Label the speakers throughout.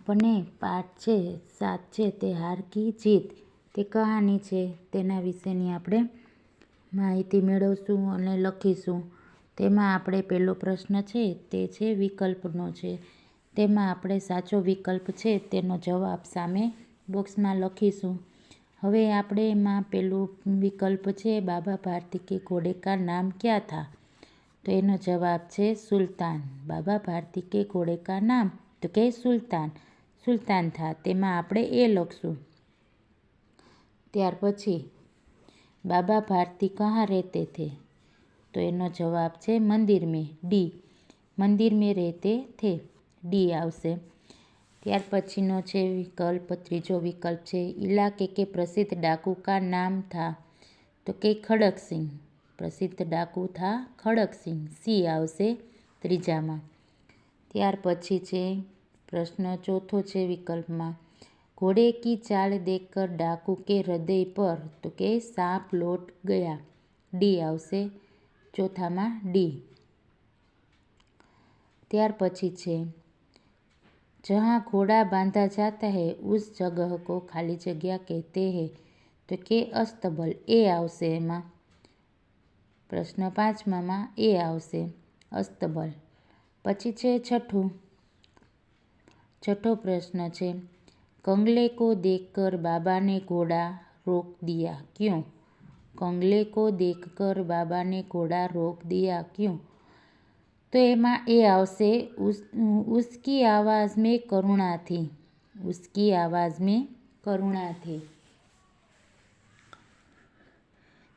Speaker 1: આપણને પાઠ છે 7 છે તે હાર કી જીત તે કહાની છે તેના વિશેની આપણે માહિતી મેળવશું અને લખીશું. તેમાં આપણે પહેલો પ્રશ્ન છે તે છે વિકલ્પનો છે. તેમાં આપણે સાચો વિકલ્પ છે તેનો જવાબ સામે બોક્સમાં લખીશું. હવે આપણે એમાં પહેલું વિકલ્પ છે બાબા ભારતી કે ઘોડે કા નામ ક્યા થા? તો એનો જવાબ છે સુલતાન. બાબા ભારતી કે ઘોડે કા નામ તો કે સુલતાન થા. તેમાં આપણે એ લખશું. ત્યાર પછી બાબા ભારતી કહા રહેતે થે? તો એનો જવાબ છે મંદિર મેં. ડી. મંદિર મેં રહેતે થે. ડી આવશે. ત્યાર પછીનો છે વિકલ્પ, ત્રીજો વિકલ્પ છે ઇલાકે કે પ્રસિદ્ધ ડાકુ કા નામ થા? તો કે ખડકસિંહ. પ્રસિદ્ધ ડાકુ થા ખડકસિંહ. સી આવશે ત્રીજામાં. ત્યાર પછી છે પ્રશ્ન ચોથો છે વિકલ્પમાં ઘોડે કી ચાલ દેખકર ડાકુ કે હૃદય પર? તો કે સાંપ લોટ ગયા. ડી આવશે ચોથામાં. ડી. ત્યાર પછી છે જहाँ घोड़ा बांधा जाता है उस जगह को खाली जगह कहते हैं? તો કે અસ્તબલ. એ આવશે એમાં. પ્રશ્ન પાંચમામાં એ આવશે અસ્તબલ. પછી છે છઠ્ઠો પ્રશ્ન છે કંગલે કો દેખકર બાબા ને ઘોડા રોક દિયા ક્यों? કંગલે કો દેખકર બાબા ને ઘોડા રોક દિયા ક્यों? તો એમાં એ આવશે ઉસકી આવાજ મેં કરુણા થી. ઉસકી આવાજ મેં કરુણા થી.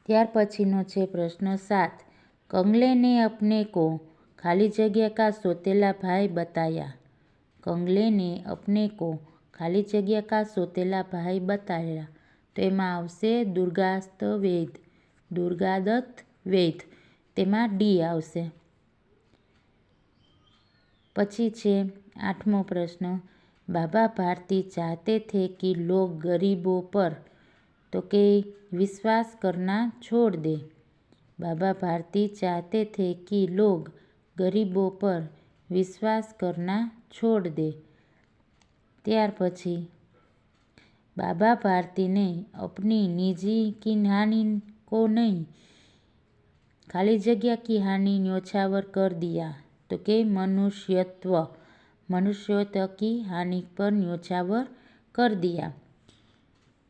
Speaker 1: ત્યાર પછીનો છે પ્રશ્ન 7 કંગલે ને અપને કો ખાલી જગ્યા કા સોતેલા ભાઈ બતાયા? કંગલે ને અપને કો ખાલી જગ્યા કા સોતેલા ભાઈ બતાયા. તો એમાં આવશે દુર્ગાદત્ત વૈદ. તેમાં ડી આવશે. પછી છે 8મો પ્રશ્ન બાબા ભારતી ચાહતે થે કે લોગ ગરીબો પર? તો કે વિશ્વાસ કરના છોડ દે. બાબા ભારતી ચાહતે થે કે લોગ ગરીબો પર વિશ્વાસ કરના છોડ દે. ત્યાર પછી બાબા ભારતી ને અપની નિજી કી હાનિ કો નહીં ખાલી જગ્યા કી હાનિ ન્યોછાવર કર દિયા? તો કે મનુષ્યત્વ કી હાનિ પર ન્યોછાવર કર દિયા.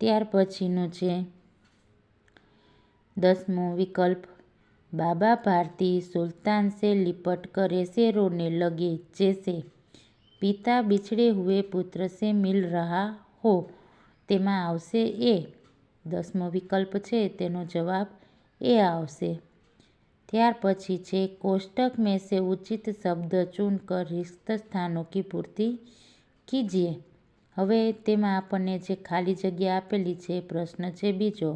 Speaker 1: ત્યાર પછીનું છે 10મો વિકલ્પ બાબા ભારતી સુલ્તાન સે लिपट कर ऐसे रोने लगे जैसे પિતા બિછડે હુએ પુત્ર સે મિલ રહા હો. તેમાં આવશે એ. 10મો વિકલ્પ છે તેનો જવાબ એ આવશે. ત્યાર પછી છે કોષ્ટક મેં સે ઉચિત શબ્દ ચુન કર રિક્ત સ્થાનો કી પૂર્તિ કીજીએ. હવે તેમાં આપણને જે ખાલી જગ્યા આપેલી છે પ્રશ્ન છે બીજો.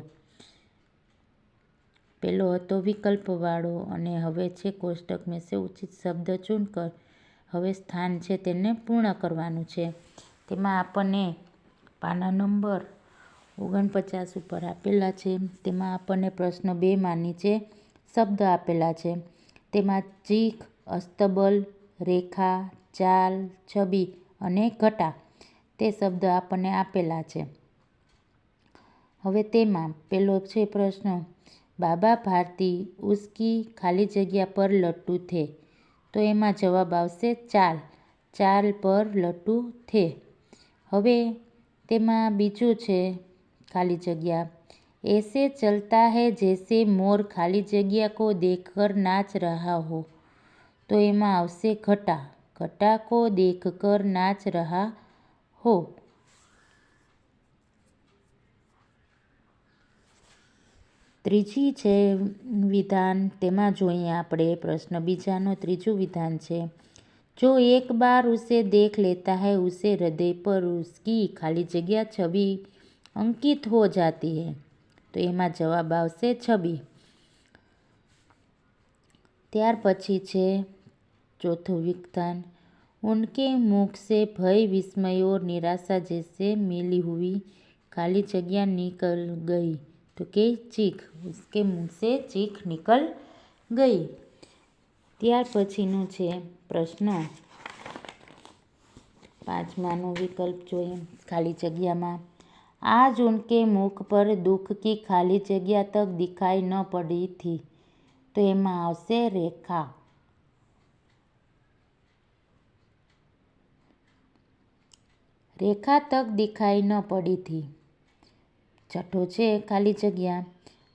Speaker 1: પહેલો હતો વિકલ્પવાળો અને હવે છે કોષ્ટક મેં સે ઉચિત શબ્દ ચુન કર. હવે સ્થાન છે તેને પૂર્ણ કરવાનું છે. તેમાં આપણને પાના નંબર 49 ઉપર આપેલા છે. તેમાં આપણને પ્રશ્ન 2માં નીચે શબ્દ આપેલા છે. તેમાં ચીખ, અસ્તબલ, રેખા, ચાલ, છબી અને ઘટા તે શબ્દ આપણને આપેલા છે. હવે તેમાં પહેલો છે પ્રશ્ન બાબા ભારતી ઉસકી ખાલી જગ્યા પર લટ્ટુ થે? તો એમાં જવાબ આવશે ચાલ. ચાલ પર લટ્ટુ થે. હવે તેમાં બીજું છે ખાલી જગ્યા એસે ચલતા હૈ જૈસે મોર ખાલી જગ્યા કો દેખકર નાચ રહા હો. તો એમાં આવશે ઘટા. ઘટા કો દેખકર નાચ રહા હો. ત્રીજી છે વિધાન. તેમાં જોઈએ આપણે પ્રશ્ન બીજાનો ત્રીજું વિધાન છે જો એક બાર ઉસે દેખ લેતા હૈ ઉસે હૃદય પર ઉસકી ખાલી જગ્યા છબી અંકિત હો જાતી હૈ. તો એમાં જવાબ આવશે છબી. ત્યાર પછી છે ચોથું વિધાન ઉનકે મુખ સે ભય વિસ્મય ઓર નિરાશા જૈસે મિલી હુઈ ખાલી જગ્યા નિકલ ગઈ. તો કે ચીખ. ઉસકે મુંહ સે ચીખ નિકલ ગઈ. ત્યાર પછીનું છે પ્રશ્ન પાંચમાનો વિકલ્પ જોઈએ ખાલી જગ્યામાં, आज उनके मुख पर दुख की खाली जगह तक दिखाई न पड़ी थी। तो एमां आवशे रेखा। रेखा तक दिखाई न पड़ी थी। छठो छे खाली जगह,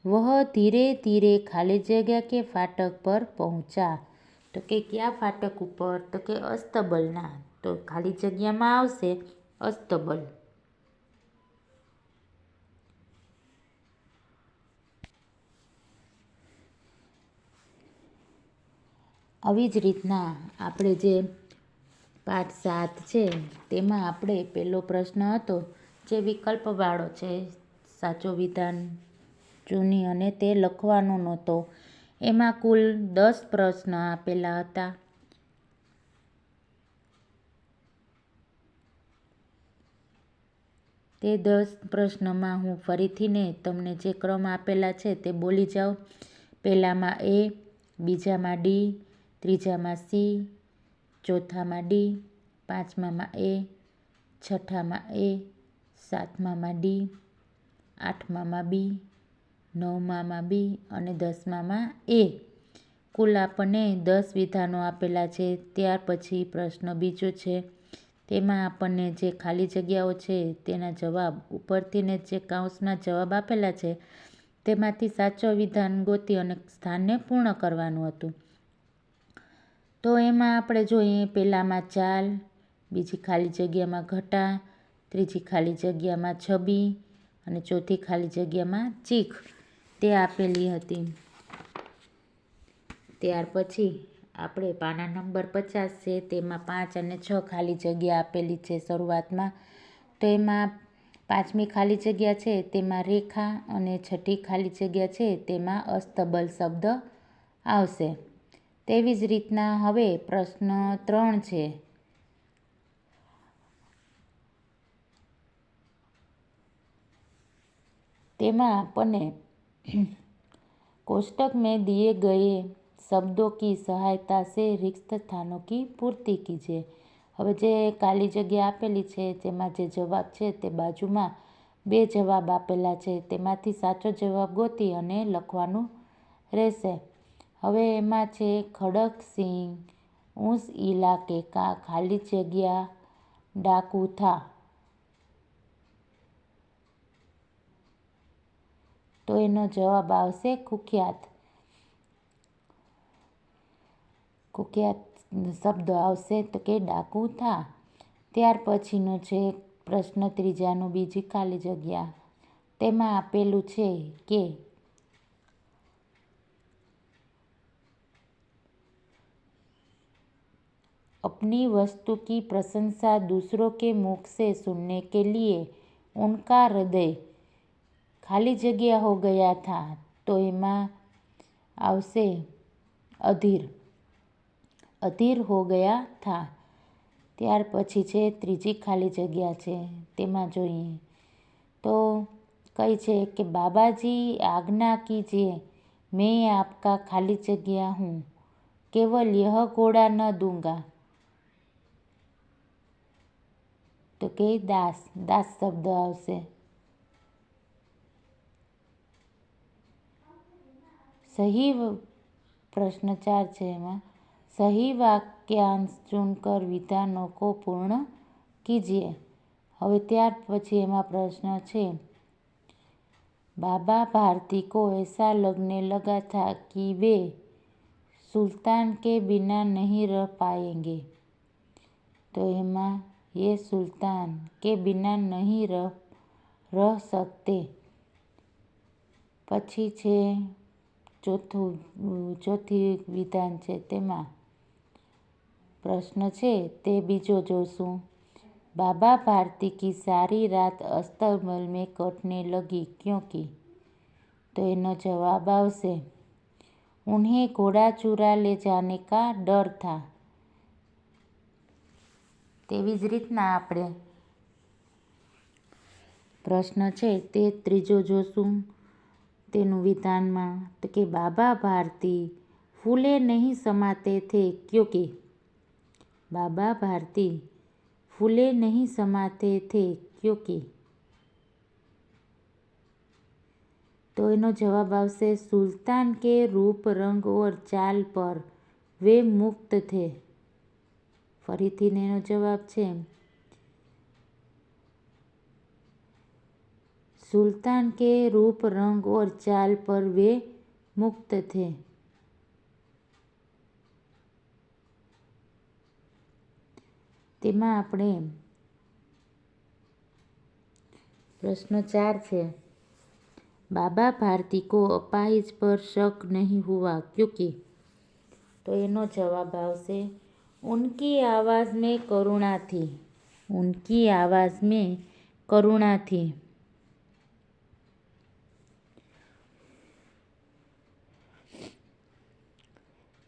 Speaker 1: वह धीरे धीरे खाली जगह के फाटक पर पहुंचा। तो के क्या फाटक ऊपर? तो के अस्तबलना। तो खाली जग्यामां आवशे अस्तबल। આવી જ રીતના આપણે જે પાઠ 7 છે તેમાં આપણે પહેલો પ્રશ્ન હતો જે વિકલ્પવાળો છે, સાચો વિધાન ચૂની અને તે લખવાનો નહોતો. એમાં કુલ 10 પ્રશ્ન આપેલા હતા. તે 10 પ્રશ્નમાં હું ફરીથી ને તમને જે ક્રમ આપેલા છે તે બોલી જાઉં. પહેલામાં એ, બીજામાં ડી, ત્રીજામાં સી, ચોથામાં ડી, પાંચમામાં એ, છઠ્ઠામાં એ, સાતમામાં ડી, આઠમામાં બી, નવમામાં બી અને 10મામાં એ. કુલ આપણને 10 વિધાનો આપેલા છે. ત્યાર પછી પ્રશ્ન બીજો છે તેમાં આપણને જે ખાલી જગ્યાઓ છે તેના જવાબ ઉપરથી ને જે કૌંસમાં જવાબ આપેલા છે તેમાંથી સાચો વિધાન ગોતી અને સ્થાનને પૂર્ણ કરવાનું હતું. તો એમાં આપણે જોઈએ પહેલામાં ચાલ, બીજી ખાલી જગ્યામાં ઘટા, ત્રીજી ખાલી જગ્યામાં છબી અને ચોથી ખાલી જગ્યામાં ચીખ તે આપેલી હતી. ત્યાર પછી આપણે પાના નંબર 50 છે તેમાં 5 અને 6 ખાલી જગ્યા આપેલી છે શરૂઆતમાં. તો એમાં પાંચમી ખાલી જગ્યા છે તેમાં રેખા અને છઠ્ઠી ખાલી જગ્યા છે તેમાં અસ્તબલ શબ્દ આવશે. તેવી જ રીતના હવે પ્રશ્ન 3 છે. તેમાં આપણને कोष्टक में दिए गए शब्दों की सहायता से रिक्त स्थानों की पूर्ति कीजिए. હવે જે ખાલી જગ્યા આપેલી છે તેમાં જે જવાબ છે તે બાજુમાં 2 જવાબ આપેલા છે તેમાંથી સાચો જવાબ ગોતી અને લખવાનું રહેશે. હવે એમાં છે ખડક સિંહ उस इलाके का खाली जगह डाकू था. તો એનો જવાબ આવશે કુખ્યાત. કુખ્યાત શબ્દ આવશે તો કે ડાકુ થા. ત્યાર પછીનો છે પ્રશ્ન ત્રીજાનો બીજી ખાલી જગ્યા. તેમાં આપેલું છે કે अपनी वस्तु की प्रशंसा दूसरों के मुख से सुनने के लिए उनका हृदय खाली जगह हो गया था. तो એમાં આવશે અધીર. અધીર हो गया था. ત્યાર પછી છે ત્રીજી ખાલી જગ્યા છે તેમાં જોઈએ તો કઈ છે કે बाबाजी आज्ञा कीजिए मैं आपका खाली जगह हूँ केवल यह घोड़ा न दूंगा. તો કે દાસ. દાસ શબ્દ આવશે. सही प्रश्न 4 છે એમાં सही वाक्यांश चुनकर विधानों को पूर्ण कीजिए. હવે ત્યાર પછી એમાં પ્રશ્ન છે बाबा भारती को ऐसा लगने लगा था कि वे सुल्तान के बिना नहीं रह पाएंगे. तो એમાં ये सुल्तान के बिना नहीं रह सकते. પછી છે ચોથી વિધાન છે તેમાં પ્રશ્ન છે તે બીજો જોશું. बाबा भारती की सारी रात अस्तबल में कटने लगी क्योंकि. तो એનો જવાબ આવશે उन्हें घोड़ा चुरा ले जाने का डर था. તેવી જ રીતના આપણે પ્રશ્ન છે તે ત્રીજો જોશું તેનું વિધાનમાં તો કે बाबा भारती फूले नहीं समाते थे क्योंकि. बाबा भारती फूले नहीं समाते थे क्योंकि। तो एनो जवाब आवशे सुल्तान के रूप रंग और चाल पर वे मुक्त थे। फरीथी एनो जवाब छे सुल्तान के रूप रंग और चाल पर वे मुक्त थे। तेमां आपणे प्रश्न 4 छे बाबा भारती को अपाहिज पर शक नहीं हुआ क्योंकि। तो एनो जवाब आवशे उनकी आवाज़ में करुणा थी। उनकी आवाज़ में करुणा थी।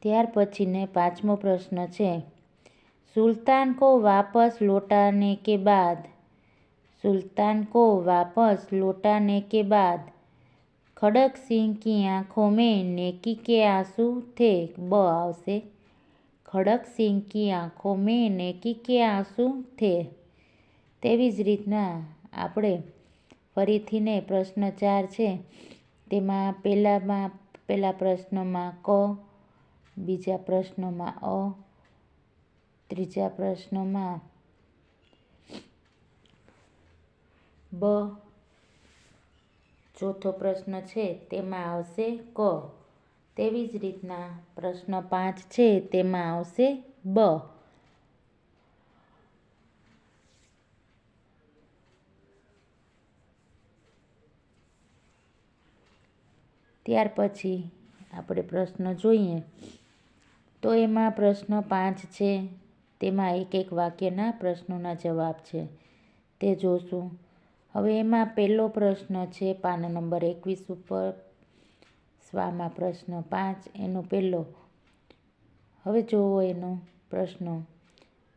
Speaker 1: ત્યાર पछीने 5मो प्रश्न छे सुल्तान को वापस लौटाने के बाद। सुल्तान को वापस लौटाने के बाद खड़क सिंह की आंखों में नेकी के आंसू थे। ब आवशे खड़क सिंह की आंखों में नेकी के आंसू थे। तेवी ज रीतना આપણે ફરીથીને પ્રશ્ન 4 છે તેમાં પહેલા પ્રશ્નમાં ક, બીજા પ્રશ્નમાં અ, ત્રીજા પ્રશ્નમાં બ, ચોથો પ્રશ્ન છે તેમાં આવશે ક. તેવી જ રીતના પ્રશ્ન 5 છે તેમાં આવશે બ. ત્યાર પછી આપણે પ્રશ્ન જોઈએ તો એમાં પ્રશ્ન 5 છે તેમાં એક વાક્યના પ્રશ્નોના જવાબ છે તે જોશું. હવે એમાં પહેલો પ્રશ્ન છે પાન નંબર 21 ઉપર સ્વામાં પ્રશ્ન 5 એનો પહેલો. હવે જોવો એનો પ્રશ્ન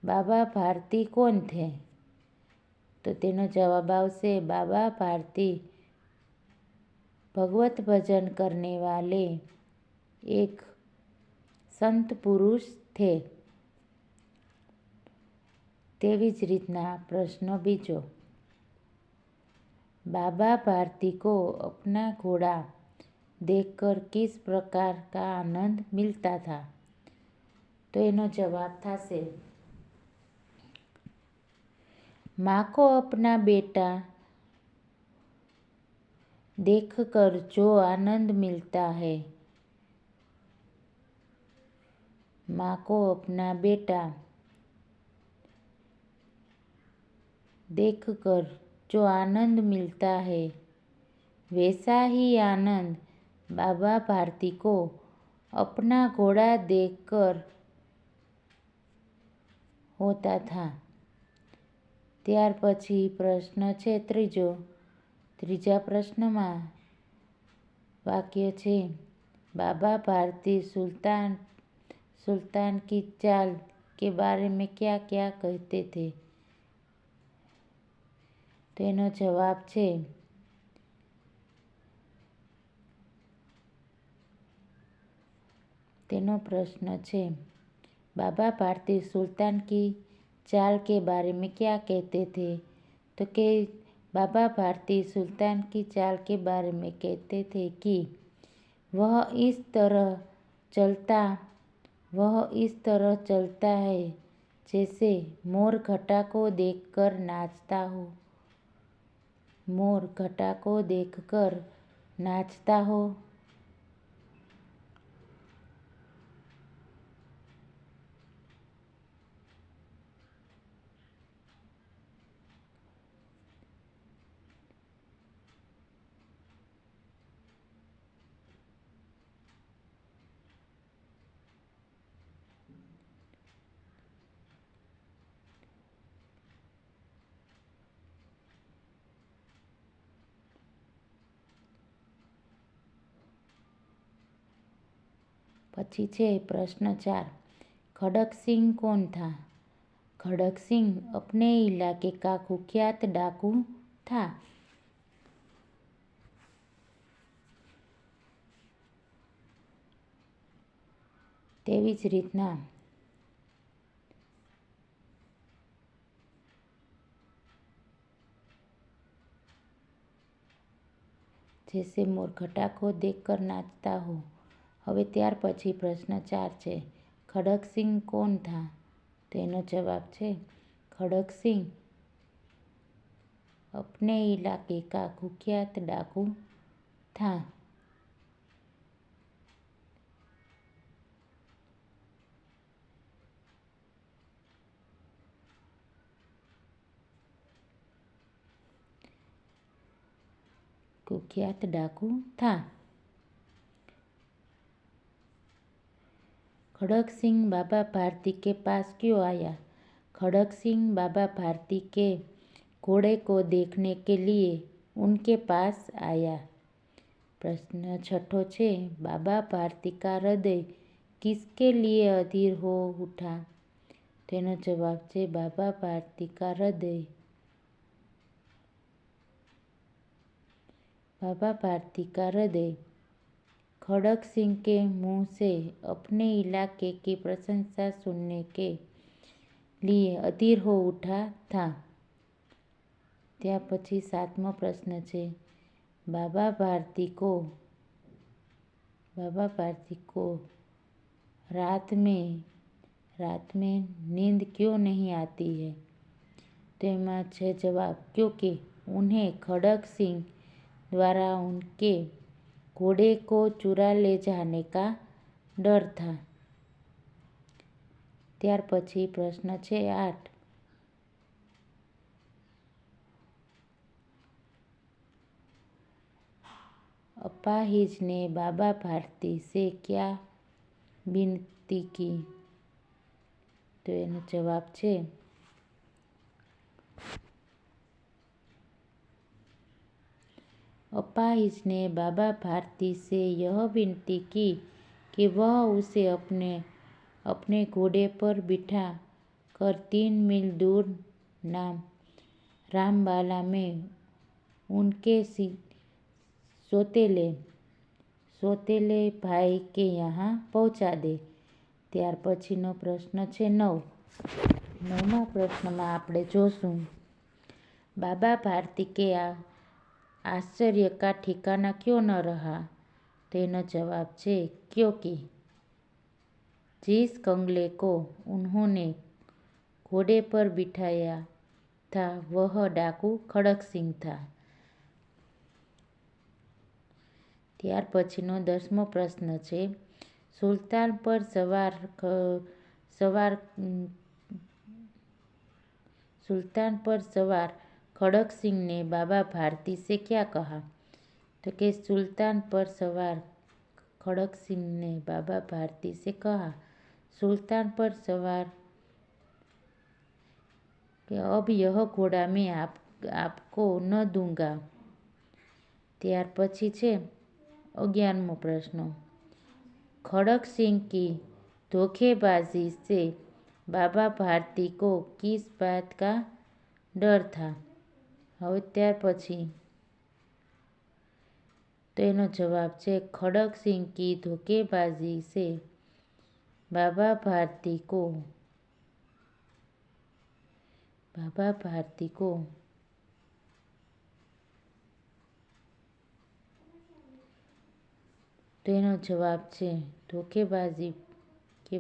Speaker 1: બાબા ભારતી કોણ થે? તો તેનો જવાબ આવશે बाबा भारती भगवत भजन करने वाले एक संत पुरुष थे. तेवी ज रीतना प्रश्न बीजो बाबा भारती को अपना घोड़ा देखकर किस प्रकार का आनंद मिलता था? तो एनो जवाब थाशे माँ को अपना बेटा देखकर जो आनंद मिलता है। माँ को अपना बेटा देखकर जो आनंद मिलता है वैसा ही आनंद बाबा भारती को अपना घोड़ा देखकर होता था. ત્યાર પછી પ્રશ્ન છે ત્રીજા પ્રશ્નમાં વાક્ય છે बाबा भारती सुल्तान की चाल के बारे में क्या क्या कहते थे? तो एनो जवाब छे तेनो प्रश्न छे बाबा भारती सुल्तान की चाल के बारे में क्या कहते थे? तो के बाबा भारती सुल्तान की चाल के बारे में कहते थे कि वह इस तरह चलता है जैसे मोर घटा को देखकर नाचता हो. मोर घटा को देखकर नाचता हो. पछी छे प्रश्न 4 खड़क सिंह कौन था? खड़क सिंह अपने इलाके का कुख्यात डाकू था. तेवी ज रीतना जैसे मोर घटा को देखकर नाचता हो। હવે ત્યાર પછી પ્રશ્ન 4 છે, ખડક સિંહ કોણ થા? તો એનો જવાબ છે ખડક સિંહ अपने इलाके का कुख्यात डाकू था। कुख्यात डाकू था। खड़क सिंह बाबा भारती के पास क्यों आया? खड़क सिंह बाबा भारती के घोड़े को देखने के लिए उनके पास आया। प्रश्न 6 છે, बाबा भारती का हृदय किसके लिए अधीर हो उठा? તેનો જવાબ છે बाबा भारती का हृदय खड़क सिंह के मुंह से अपने इलाके की प्रशंसा सुनने के लिए अधीर हो उठा था। ત્યાર પછી 7મો પ્રશ્ન છે, बाबा भारती को रात में नींद क्यों नहीं आती है? तो एमा छे जवाब, क्योंकि उन्हें खड़क सिंह द्वारा उनके घोड़े को चुरा ले जाने का डर था। ત્યાર પછી પ્રશ્ન છે 8, अपाहिज ने बाबा भारती से क्या विनती की? तो एनो जवाब छे अपाहिज ने बाबा भारती से यह विनती की कि वह उसे अपने घोड़े पर बिठा कर 3 मील दूर नाम रामबाला में उनके सोतेले भाई के यहाँ पहुँचा दे। ત્યાર પછીનો પ્રશ્ન છે 9. 9મા પ્રશ્નમાં આપણે જોશું, बाबा भारती के आश्चर्य का ठिकाना क्यों न रहा? तेनो जवाब छे क्योंकि जिस कंगले को उन्होंने घोड़े पर बिठाया था वह डाकू खड़क सिंह था। ત્યાર પછીનો 10મો પ્રશ્ન છે, सुल्तान पर सवार खड़क सिंह ने बाबा भारती से क्या कहा? तो कि सुल्तान पर सवार खड़क सिंह ने बाबा भारती से कहा, सुल्तान पर सवार कि अब यह घोड़ा मैं आपको न दूंगा। ત્યાર પછી છે 11મો પ્રશ્ન, खड़क सिंह की धोखेबाजी से बाबा भारती को किस बात का डर था? હવે ત્યાર પછી તો એનો જવાબ છે खड़क सिंह की धोखेबाजी से बाबा भारती को तो એનો જવાબ છે धोखेबाजी के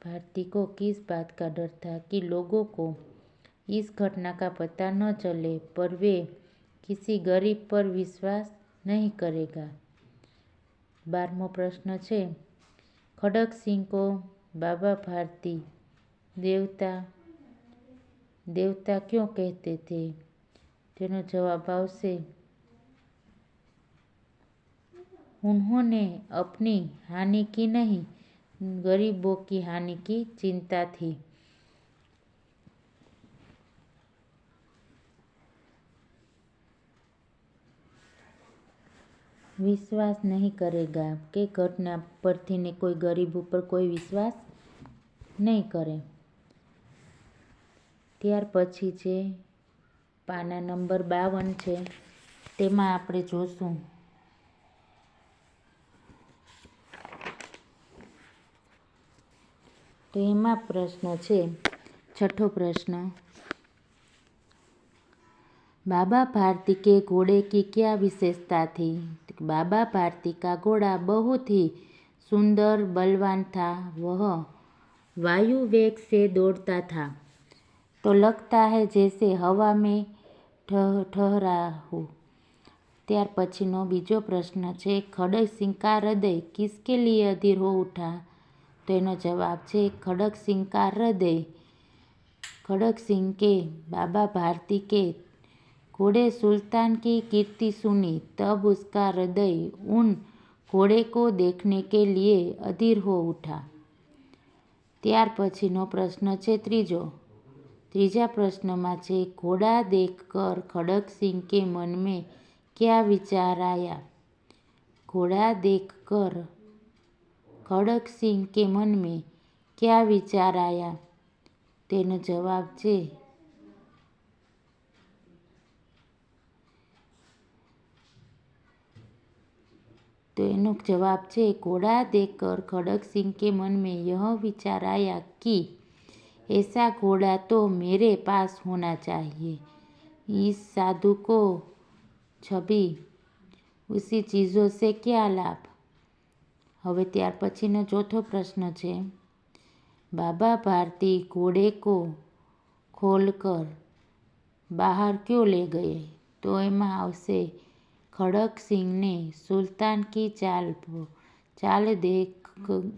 Speaker 1: भारती को किस बात का डर था कि लोगों को इस घटना का पता न चले पर वे किसी गरीब पर विश्वास नहीं करेगा। 12मो प्रश्न है, खड़क सिंह को बाबा भारती देवता क्यों कहते थे? तेनो जवाब आवशे उन्होंने अपनी हानि की नहीं, गरीबों की हानि की चिंता थी। विश्वास नहीं करेगा के घटना परथी ने कोई गरीब पर कोई विश्वास नहीं करे। ત્યાર પછી છે પાના નંબર 52 છે, તેમાં આપણે જોશું તો એમાં પ્રશ્ન છે 6થો પ્રશ્ન, बाबा भारती के घोड़े की क्या विशेषता थी? बाबा भारती का घोड़ा बहुत ही सुंदर बलवान था। वह वायु वेग से दौड़ता था तो लगता है जैसे हवा में ठहरा हो। ત્યાર પછીનો બીજો પ્રશ્ન છે, ખડકસિંહ का हृदय किसके लिए अधीर हो उठा? तो एनो जवाब છે खड़क-सिंह का हृदय खड़क सिंह के बाबा भारती के घोड़े सुल्तान की कीर्ति सुनी तब उसका हृदय उन घोड़े को देखने के लिए अधीर हो उठा। ત્યાર પછીનો પ્રશ્ન છે ત્રીજા પ્રશ્નમાં છે, घोड़ा देखकर खड़क सिंह के मन में क्या विचार आया? घोड़ा देखकर खड़क सिंह के मन में क्या विचार आया? तेनो जवाब છે घोड़ा देखकर खड़क सिंह के मन में यह विचार आया कि ऐसा घोड़ा तो मेरे पास होना चाहिए। इस साधु को छवि उसी चीज़ों से क्या लाभ? હવે ત્યાર પછીનો ચોથો પ્રશ્ન છે, बाबा भारती घोड़े को खोलकर बाहर क्यों ले गए? तो એમાં આવશે खड़क सिंह ने सुल्तान की चाल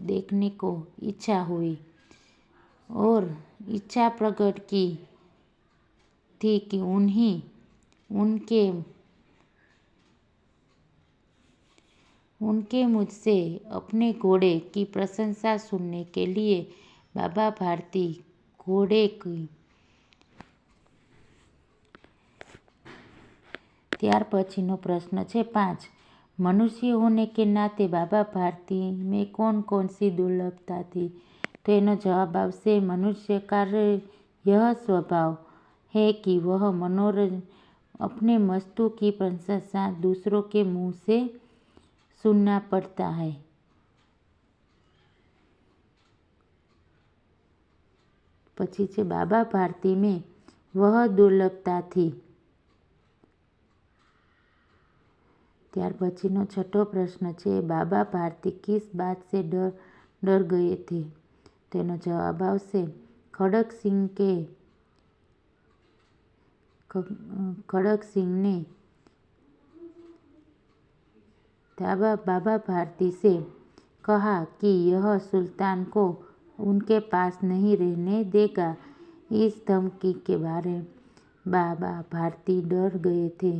Speaker 1: देखने को इच्छा हुई और इच्छा प्रकट की थी कि उनके मुझसे अपने घोड़े की प्रशंसा सुनने के लिए बाबा भारती घोड़े की। ત્યાર પછીનો પ્રશ્ન છે 5, मनुष्य होने के नाते बाबा भारती में कौन कौन सी दुर्लभता थी? तो एनो जवाब आवશે मनुष्य का यह स्वभाव है कि वह अपने वस्तु की प्रशंसा दूसरों के मुंह से सुनना पड़ता है। પછી છે बाबा भारती में वह दुर्लभता थी। ત્યાર પછીનો છઠ્ઠો પ્રશ્ન છે, बाबा भारती किस बात से डर गए थे? તેનો જવાબ આવશે खड़क सिंह ने बाबा भारती से कहा कि यह सुल्तान को उनके पास नहीं रहने देगा। इस धमकी के बारे बाबा भारती डर गए थे।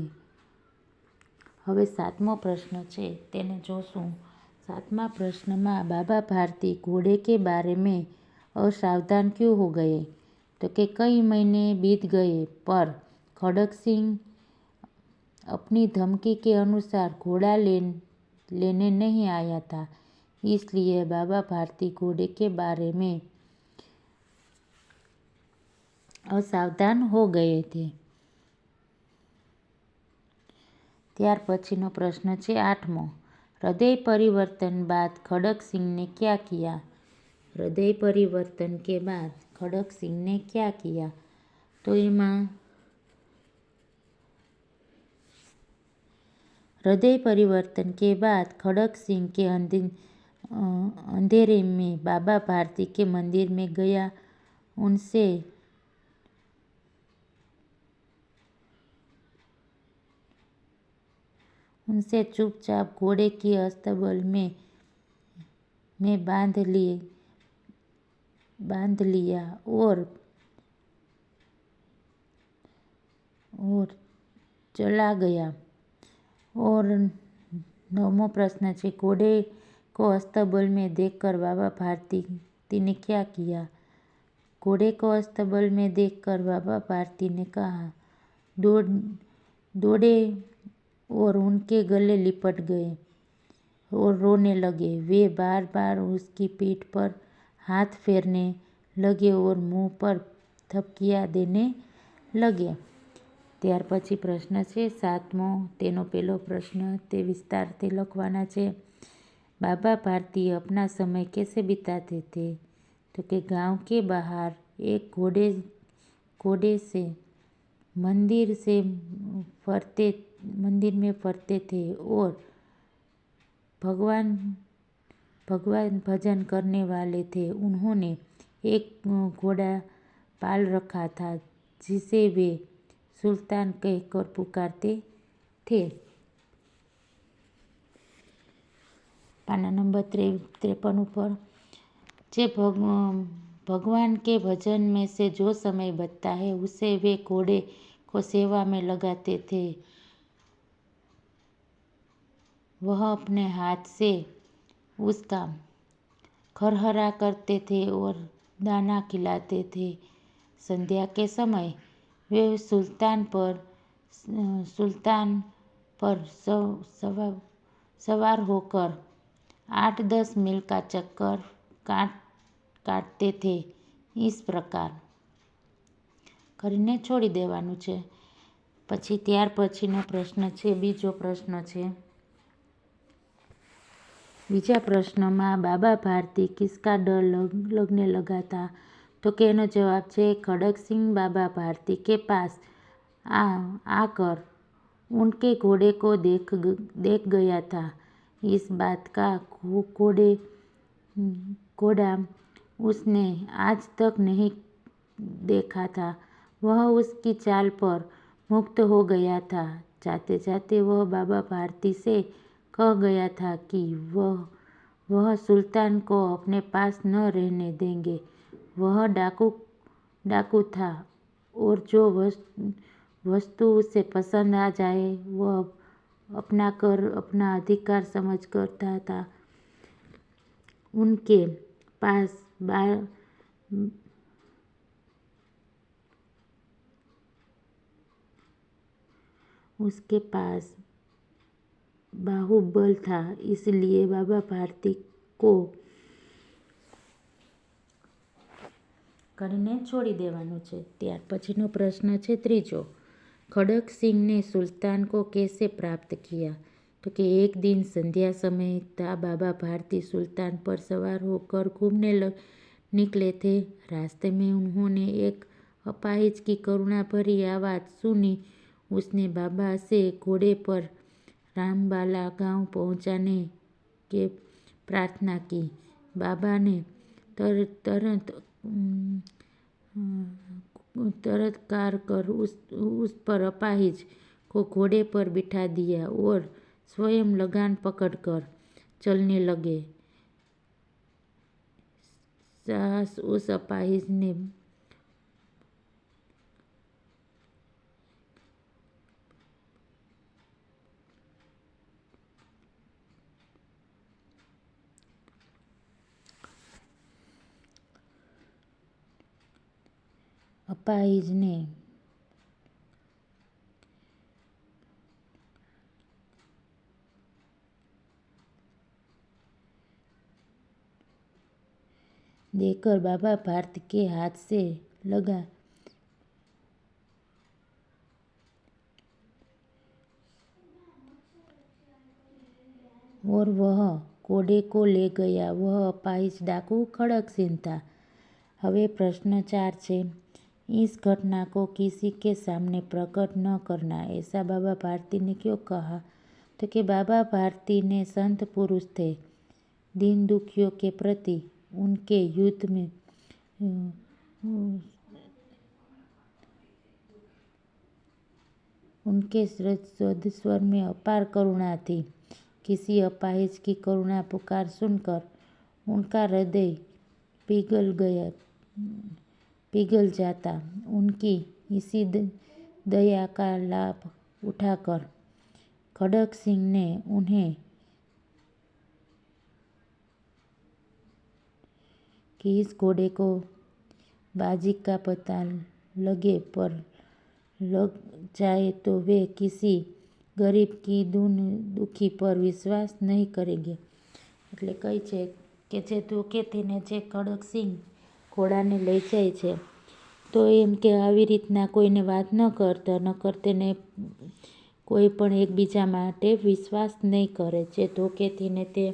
Speaker 1: હવે સાતમો પ્રશ્ન છે તેને જોશું। सातवां प्रश्न में बाबा भारती घोड़े के बारे में असावधान क्यों हो गए? तो कि कई महीने बीत गए पर खड़क सिंह अपनी धमकी के अनुसार घोड़ा लेने नहीं आया था, इसलिए बाबा भारती घोड़े के बारे में असावधान हो गए थे। ત્યાર પછીનો પ્રશ્ન છે 8મો, हृदय परिवर्तन बाद खड़क सिंह ने क्या किया? हृदय परिवर्तन के बाद खड़क सिंह ने क्या किया? तो એમાં हृदय परिवर्तन के बाद खड़क सिंह के अंधेरे में बाबा भारती के मंदिर में गया, उनसे चुपचाप घोड़े की अस्तबल में बांध लिया और चला गया। और 9मो प्रश्न है, घोड़े को अस्तबल में देखकर बाबा भारती ने क्या किया? घोड़े को अस्तबल में देखकर बाबा भारती ने कहा दौड़े और उनके गले लिपट गए और रोने लगे। वे बार बार उसकी पीठ पर हाथ फेरने लगे और मुंह पर थपकियां देने लगे। ત્યાર પછી પ્રશ્ન છે 7મો, તેનો પહેલો પ્રશ્ન તે વિસ્તારથી લખવાના છે। बाबा भारती अपना समय कैसे बिताते थे? तो कि गांव के बाहर एक घोड़े से मंदिर में फरते थे और भगवान भगवान भजन करने वाले थे। उन्होंने एक घोड़ा पाल रखा था जिसे वे सुल्तान कहकर पुकारते थे। पाना नंबर 53 पर भगवान के भजन में से जो समय बचता है उसे वे घोड़े को सेवा में लगाते थे। वह अपने हाथ से उसका खरहरा करते थे और दाना खिलाते थे। संध्या के समय वे सुल्तान पर सवार होकर 8-10 मील का चक्कर કાઢતે थे। इस प्रकार કરીને છોડી દેવાનું છે। પછી ત્યાર પછીનો પ્રશ્ન છે, બીજો પ્રશ્ન છે। બીજા પ્રશ્નમાં બાબા ભારતી કિસકા ડર लगने लगा था? तो कि एनो जवाब છે खड़क सिंह बाबा भारती के पास आकर उनके घोड़े को देख गया था। इस बात का घोड़ा उसने आज तक नहीं देखा था। वह उसकी चाल पर मुक्त हो गया था। जाते जाते वह बाबा भारती से कह गया था कि वह सुल्तान को अपने पास न रहने देंगे। वह डाकू था और जो वस्तु उसे पसंद आ जाए वह अपनाकर अपना अधिकार समझ करता था। उसके पास बाहुबल था, इसलिए बाबा भारती को કરીને છોડી દેવાનું છે। ત્યાર પછીનો પ્રશ્ન છે ત્રીજો। खड़क सिंह ने सुल्तान को कैसे प्राप्त किया? तो कि एक दिन संध्या समय था। बाबा भारती सुल्तान पर सवार होकर घूमने निकले थे। रास्ते में उन्होंने एक अपाहिज की करुणा भरी आवाज़ सुनी। उसने बाबा से घोड़े पर रामबाला गांव पहुंचाने की प्रार्थना की। बाबा ने तरत कार कर उस पर अपाहिज को घोड़े पर बिठा दिया और स्वयं लगान पकड़कर चलने लगे। साहस उस अपाहिज ने देकर बाबा भारती के हाथ से लगा और वह घोड़े को ले गया। वह अपाहिज डाकू खड़क सिंह था। હવે પ્રશ્ન 4 છે। इस घटना को किसी के सामने प्रकट न करना, ऐसा बाबा भारती ने क्यों कहा? तो कि बाबा भारती ने संत पुरुष थे। दीन दुखियों के प्रति उनके युद्ध में उनके स्वर में अपार करुणा थी। किसी अपाहिज की करुणा पुकार सुनकर उनका हृदय पिघल जाता। उनकी इसी दया का लाभ उठाकर खड़क सिंह ने उन्हें कि इस घोड़े को बाजी का पता लगे पर लग जाए तो वे किसी गरीब की दुखी पर विश्वास नहीं करेंगे। એટલે કહે છે કે જે ધોકેથી ને જે ખડક સિંહ ઘોડાને લઈ જાય છે તો એમ કે આવી રીતના કોઈને વાત ન કરતા તેને કોઈ પણ એકબીજા માટે વિશ્વાસ નહીં કરે। જે ધોકેથી ને તે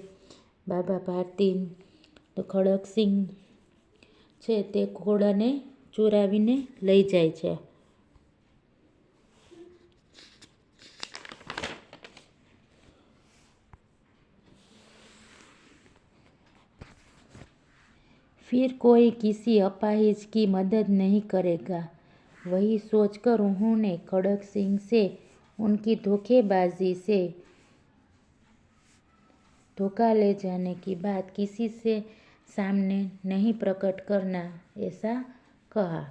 Speaker 1: બાબા ભારતી તો ખડક સિંહ છે તે ઘોડાને ચોરાવીને લઈ જાય છે। फिर कोई किसी अपाहिज की मदद नहीं करेगा। वही सोचकर उन्होंने खड़ग सिंह से उनकी धोखेबाजी से धोखा ले जाने की बात किसी से सामने नहीं प्रकट करना ऐसा कहा।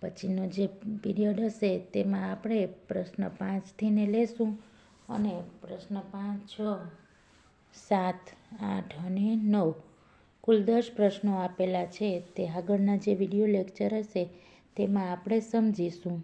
Speaker 1: પછીનો જે પીરિયડ હશે તેમાં આપણે પ્રશ્ન 5થી ને લેશું અને પ્રશ્ન 5, 6, 7, 8 અને 9 કુલ 10 પ્રશ્નો આપેલા છે તે આગળના જે વિડીયો લેક્ચર હશે તેમાં આપણે સમજીશું।